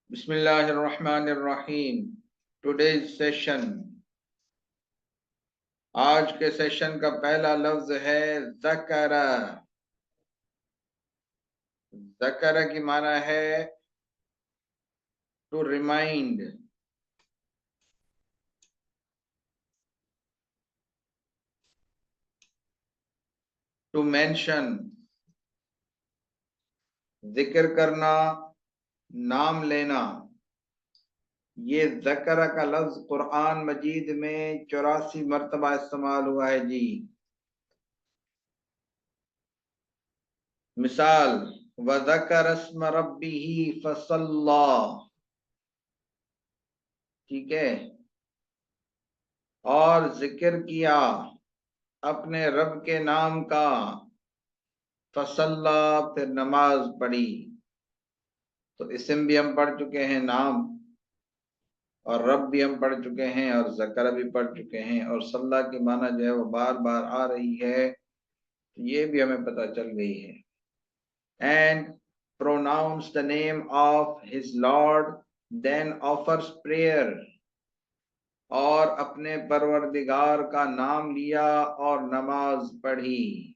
बिस्मिल्लाहिर्रहमानिर्रहीम। Today's session, आज के सेशन का पहला लफ्ज है ज़करा। ज़करा की माना है टू रिमाइंड, टू मेंशन, जिक्र करना, नाम लेना। ये ज़करा का लफ्ज कुरान मजीद में 84 मरतबा इस्तेमाल हुआ है जी। मिसाल, व ज़करा अस्म रब्बिही फसल्ला, ठीक है, और जिक्र किया अपने रब के नाम का, फसल्ला फिर नमाज पढ़ी। तो इसम भी हम पढ़ चुके हैं, नाम, और रब भी हम पढ़ चुके हैं, और ज़करा भी पढ़ चुके हैं, और सल्ला की माना जो है वो बार बार आ रही है, तो ये भी हमें पता चल गई है। And pronounce the name of his lord, then offers prayer, और अपने परवरदिगार का नाम लिया और नमाज पढ़ी।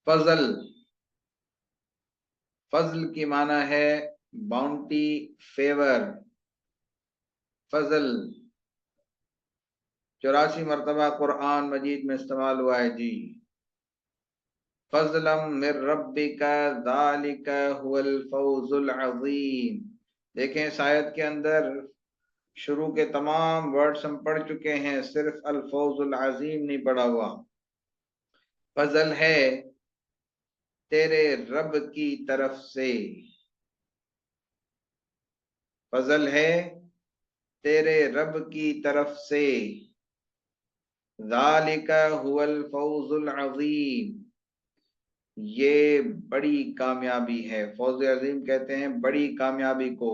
फजल, फजल की माना है बाउंटी, फेवर। फजल 84 मरतबा कुरान मजीद में इस्तेमाल हुआ है जी। फजलम मिर रब्बिका ज़ालिका हुवल फौजुल अज़ीम। देखें इस आयत के अंदर शुरू के तमाम वर्ड्स हम पढ़ चुके हैं, सिर्फ अल फौजुल अज़ीम नहीं पढ़ा हुआ। फजल है तेरे रब की तरफ से, फजल है तेरे रब की तरफ से। ज़ालिका हुवल फौजुल अज़ीम, ये बड़ी कामयाबी है। फौज अजीम कहते हैं बड़ी कामयाबी को।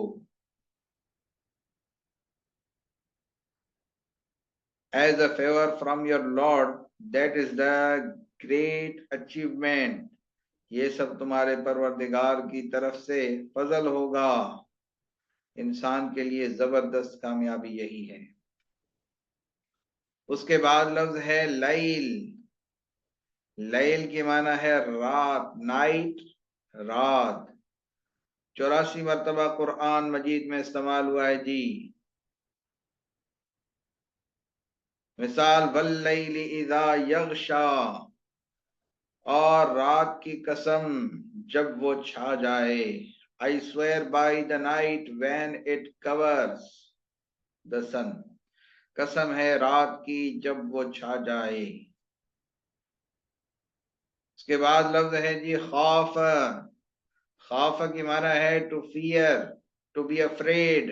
As a favour from your lord, that is the great achievement, ये सब तुम्हारे परवरदिगार की तरफ से फजल होगा। इंसान के लिए जबरदस्त कामयाबी यही है। उसके बाद लफ्ज है लैल। लैल की माना है रात, नाइट, रात। 84 मरतबा कुरान मजीद में इस्तेमाल हुआ है जी। मिसाल, वल्लैलि इज़ा यग़शा, और रात की कसम जब वो छा जाए। I swear by the night when it covers the sun, कसम है रात की जब वो छा जाए। उसके बाद लफ्ज है जी खौफ। खौफ की माना है to fear, to be afraid.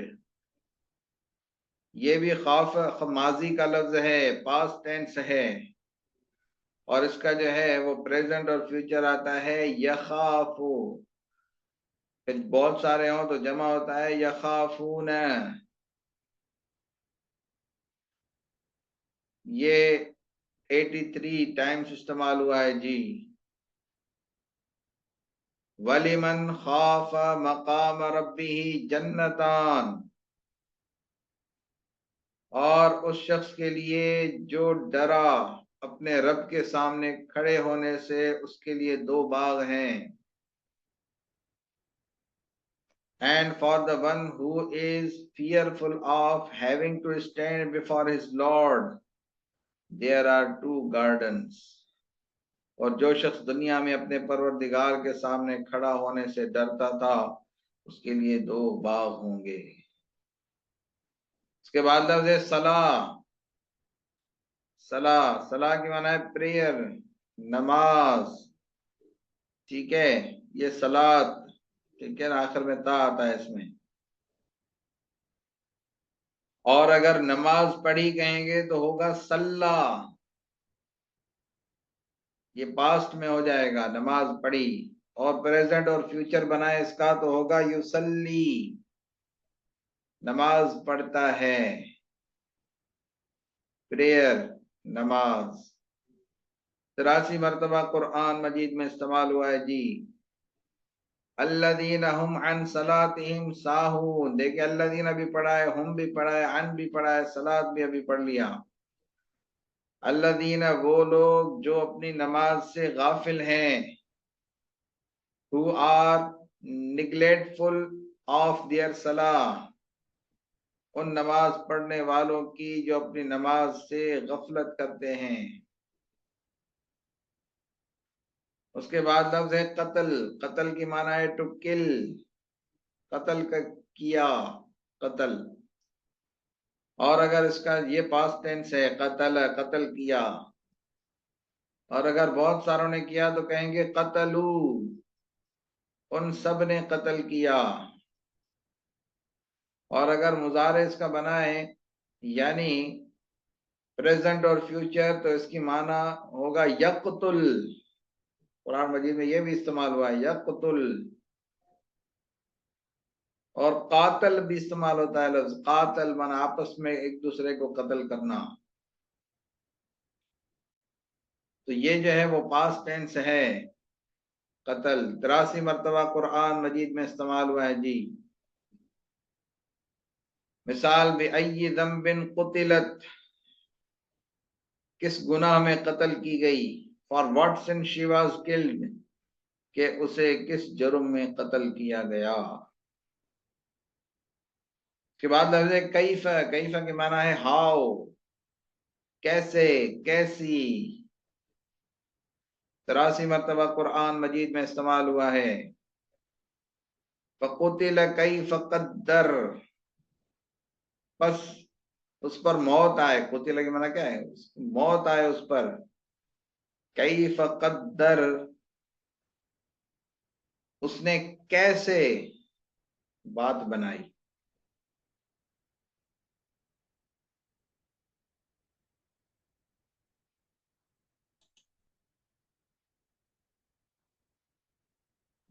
ये भी खौफ माजी का लफ्ज है, पास्ट टेंस है, और इसका जो है वो प्रेजेंट और फ्यूचर आता है यखाफू। फिर बहुत सारे हों तो जमा होता है यखाफून। ये 83 टाइम्स इस्तेमाल हुआ है जी। वलिमन खाफ मकाम रब्बिही जन्नतान, और उस शख्स के लिए जो डरा अपने रब के सामने खड़े होने से, उसके लिए दो बाग हैं। And for the one who is fearful of having to stand before his Lord, there are two gardens. और जो शख्स दुनिया में अपने परवरदिगार के सामने खड़ा होने से डरता था, उसके लिए दो बाग होंगे। उसके बाद लफ्ज़ है सलाह। सलाह, सलाह की माना है प्रेयर, नमाज, ठीक है, ये सलात, ठीक है ना, आखिर में ता आता है इसमें। और अगर नमाज पढ़ी कहेंगे तो होगा सल्ला, ये पास्ट में हो जाएगा नमाज पढ़ी। और प्रेजेंट और फ्यूचर बनाए इसका तो होगा युसल्ली, नमाज पढ़ता है, प्रेयर, नमाज। 83 मरतबा कुरान मजीद में इस्तेमाल हुआ है जी। अल्लज़ीना हुम अन सलातिहिम साहून, देखिए अल्लज़ीना भी पढ़ा है, हुम भी पढ़ा है, अन भी पढ़ा है, सलात भी अभी पढ़ लिया। अल्लज़ीना वो लोग जो अपनी नमाज से गाफिल हैं, हु आर निग्लेक्टफुल ऑफ देयर सलाह, उन नमाज पढ़ने वालों की जो अपनी नमाज से गफलत करते हैं। उसके बाद लफ्ज है कत्ल, कत्ल की माना है टू किल, कत्ल का किया, कत्ल। और अगर इसका ये पास्ट टेंस है, कत्ल, कत्ल किया, और अगर बहुत सारों ने किया तो कहेंगे कत्लू, उन सब ने कत्ल किया। और अगर मुजारे इसका बना है यानी प्रेजेंट और फ्यूचर, तो इसकी माना होगा यक्तुल। कुरान मजीद में ये भी इस्तेमाल हुआ है यक्तुल। और कातल भी इस्तेमाल होता है, लफ्ज कातल माना आपस में एक दूसरे को कत्ल करना। तो ये जो है वो पास्ट टेंस है, कत्ल। 83 मरतबा कुरान मजीद में इस्तेमाल हुआ है जी। मिसाल भी अय्यि ज़म्बिन कुतिलत, किस गुनाह में कत्ल की गई। For what sin she was killed, के उसे किस जुर्म में कत्ल किया गया। उसके बाद लफ्ज है कैफा, कैफा के माना है हाउ, कैसे, कैसी। 83 मरतबा कुरान मजीद में इस्तेमाल हुआ है। फकुतिल कैफ कद्दर, बस उस पर मौत आए, कुतिल के माना क्या है, मौत आए उस पर। कैफ कद्दर, उसने कैसे बात बनाई।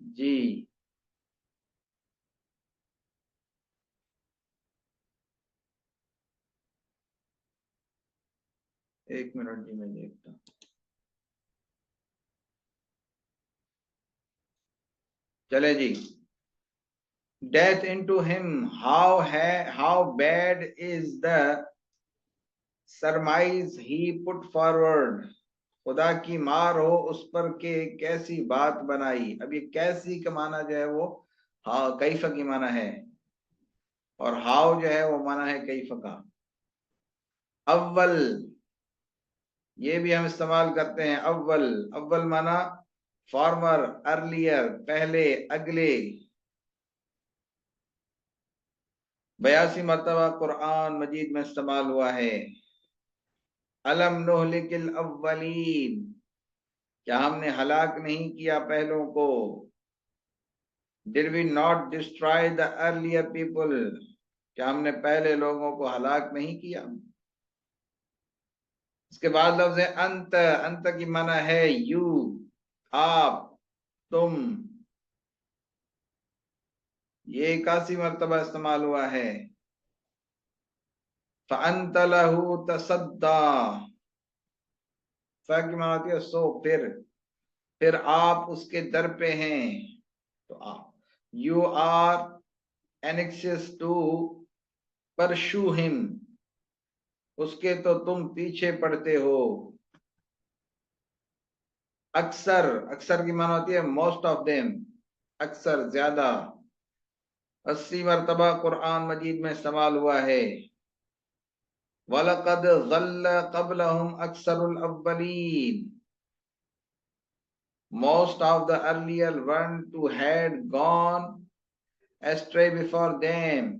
जी 1 मिनट जी, मैं देखता हूँ। चले जी। Death into him, how bad is the surmise he put forward, खुदा की मार हो उस पर के कैसी बात बनाई। अब ये कैसी का माना जो है वो हाँ कैफा की माना है, और हाउ जो है वो माना है कैफा का। अव्वल, ये भी हम इस्तेमाल करते हैं अव्वल। अव्वल माना फॉर्मर, अर्लियर, पहले, अगले। 82 मरतबा कुरान मजीद में इस्तेमाल हुआ है। अलम नुहलिकिल अव्वलीन, क्या हमने हलाक नहीं किया पहलों को। Did we not destroy the earlier people, क्या हमने पहले लोगों को हलाक नहीं किया। इसके बाद लफ्ज है अंत, अंत की माना है यू, आप, तुम। ये 81 मरतबा इस्तेमाल हुआ है। फ़अंत लहू तसद्दा, फ़ की माना होती है सो, फिर आप उसके दर पे हैं। तो आप, you are anxious to pursue him, उसके तो तुम पीछे पड़ते हो। अक्सर, अक्सर की माना होती है मोस्ट ऑफ देम, अक्सर, ज्यादा। 80 मरतबा कुरान मजीद में इस्तेमाल हुआ है। वलकद ज़ल्ल क़ब्लहुम अक्सरुल अव्वलीन, most of the earlier one to had gone astray before them,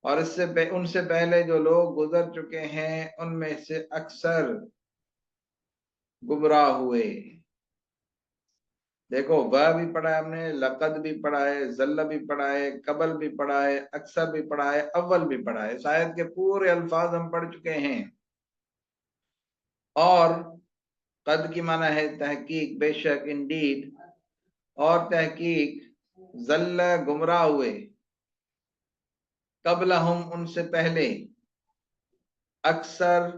और इससे उनसे पहले जो लोग गुजर चुके हैं उनमें से अक्सर गुमराह हुए। देखो वह भी पढ़ा है हमने, लकद भी पढ़ा है, जल्ल भी पढ़ा है, कबल भी पढ़ा है, अक्सर भी पढ़ा है, अव्वल भी पढ़ा है। शायद के पूरे अल्फाज हम पढ़ चुके हैं। और कद की माना है तहकीक, बेशक, इंडीड। और तहकीक, जल्ल गुमराह हुए, कबल हम उनसे पहले, अक्सर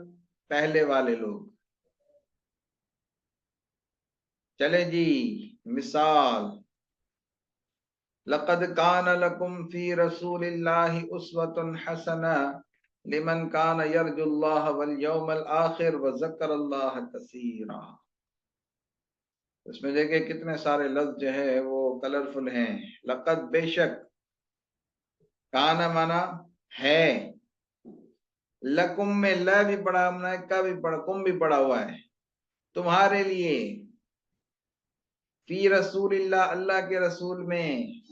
पहले वाले लोग। चले जी, मिसाल, लक़द कान लकुम फी रसूलिल्लाहि उस्वतुन हसना लिमन कान यरजुल्लाह वल यौमल आखिर व ज़करल्लाह कसीरा। इसमें देखिए कितने सारे लफ्ज जो है वो कलरफुल हैं। लक़द बेशक, काना माना है, लकुम में ल भी पड़ा, हमने का भी पड़ा, कुम भी पड़ा हुआ है, तुम्हारे लिए, फी रसूलिल्लाह अल्लाह के रसूल में,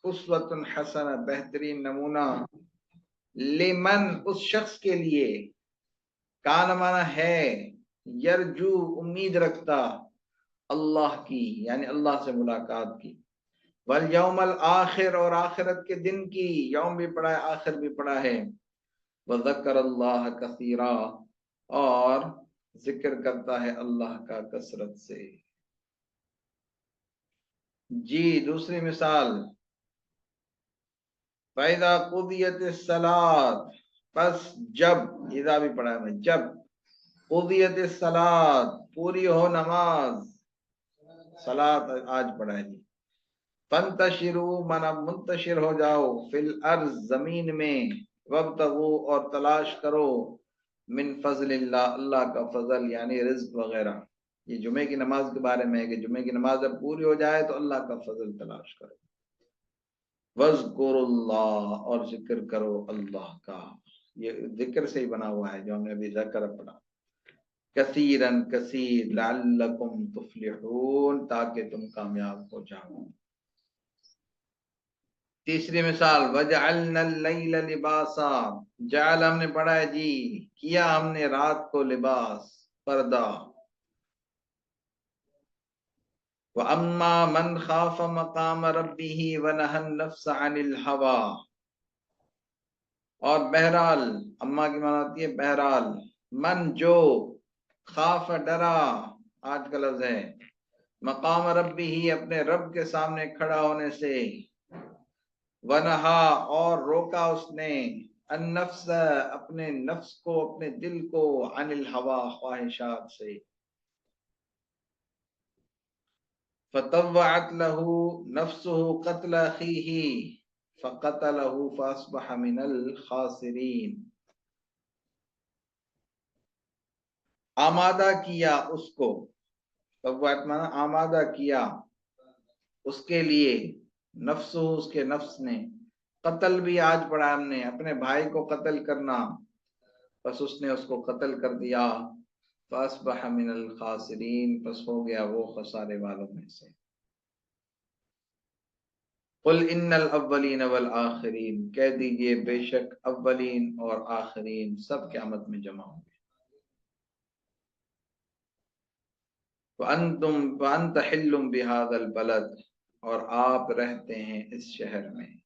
उस्वतुन हसना बेहतरीन नमूना, लिमन उस शख्स के लिए, कान माना है, यरजू उम्मीद रखता, अल्लाह की यानी अल्लाह से मुलाकात की, वल यौमल आखिर और आखिरत के दिन की, यौम भी पड़ा है आखिर भी पड़ा है, व ज़करल्लाह कसीरा और जिक्र करता है अल्लाह का कसरत से। जी दूसरी मिसाल, फ़ैज़ा क़ुदियतिस सलात, बस जब, इज़ा भी पढ़ा है मैं, जब, क़ुदियतिस सलात पूरी हो नमाज, सलात आज पढ़ा है जी, फंतशिरू मना मुंतशिर हो जाओ, फिल अर्ज जमीन में, वब्तगू और तलाश करो, मिन फजलिल्लाह अल्लाह का फजल यानी रिज्क वगैरह। ये जुमे की नमाज के बारे में है कि जुमे की नमाज जब पूरी हो जाए तो अल्लाह का फजल तलाश करो। वज़कुरुल्लाह और जिक्र करो अल्लाह का, ये जिक्र से ही बना हुआ है जो हमने अभी ज़िक्र पढ़ा। कसीरन कसीर लअल्लकुम तुफ्लिहून, ताकि तुम कामयाब हो जाओ। तीसरी मिसाल, वजअलनल लैला लिबासा, जाल हमने पढ़ा है जी, किया हमने रात को लिबास, पर्दा। व अम्मा मन खाफ मकाम रब्बिही व नहन नफ्स अनिल हवा, और बहरहाल, अम्मा की माना होती है बहरहाल, मन जो, खाफ डरा, आज का लफ्ज है, मकाम रब्बिही अपने रब के सामने खड़ा होने से, वनहा और रोका उसने, अन्नफ्स अपने नफ्स को, अपने दिल को, अनिल हवा ख्वाहिशात से, फतव्वअत लहू नफ्सुहु क़त्ल अखीही फ़क़तलहू फ़अस्बह मिनल खासिरीन, आमादा किया उसको, तव्वअत माना आमादा किया उसके लिए, नफ्सुहु उसके नफ्स ने, कत्ल भी आज पढ़ा हमने, अपने भाई को कत्ल करना, बस उसने उसको कत्ल कर दिया, फअस्बह मिनल खासिरीन, बस हो गया वो खसारे वालों में से। कुल इन्नल अव्वलीन वल आखिरीन, कह दीजिए बेशक अव्वलीन और आखिरीन सब क़यामत में जमा होंगे। व अंत हिल्लुम बिहादल बलद, और आप रहते हैं इस शहर में।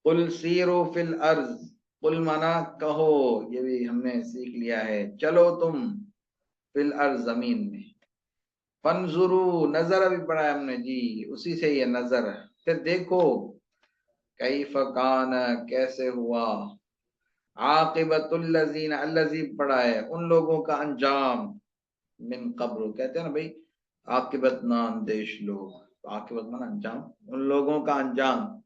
कुल सीरो फिल अर्ज, कुल माना कहो, ये भी हमने सीख लिया है, चलो तुम, फिल अर्ज जमीन में, फंजुरू नजर भी पढ़ा है हमने जी, उसी से ये नजर, फिर देखो, कैफ कान कैसे हुआ, आकिबतुल लजीन अल्लजी पढ़ा है उन लोगों का अंजाम, मिन कब्र कहते हैं ना भाई, आकिबत ना अंदेश लोग, आकिबत माना अंजाम, उन लोगों का अंजाम,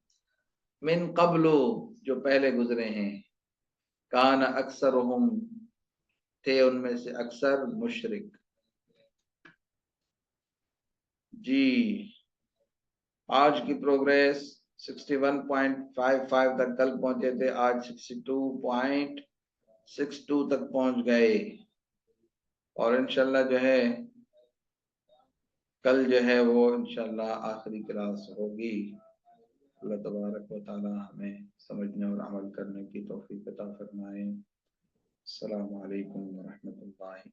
मिन कब्लो जो पहले गुजरे हैं, कान अक्सर थे उनमें से अक्सर मुशरिक। जी आज की प्रोग्रेस 61.55 तक कल पहुंचे थे, आज 62.62 तक पहुंच गए, और इंशाल्लाह जो है कल जो है वो इंशाल्लाह आखिरी क्लास होगी। अल्लाह तबारक व तआला हमें समझने और अमल करने की तौफीक अता फरमाए। अस्सलामु अलैकुम व रहमतुल्लाहि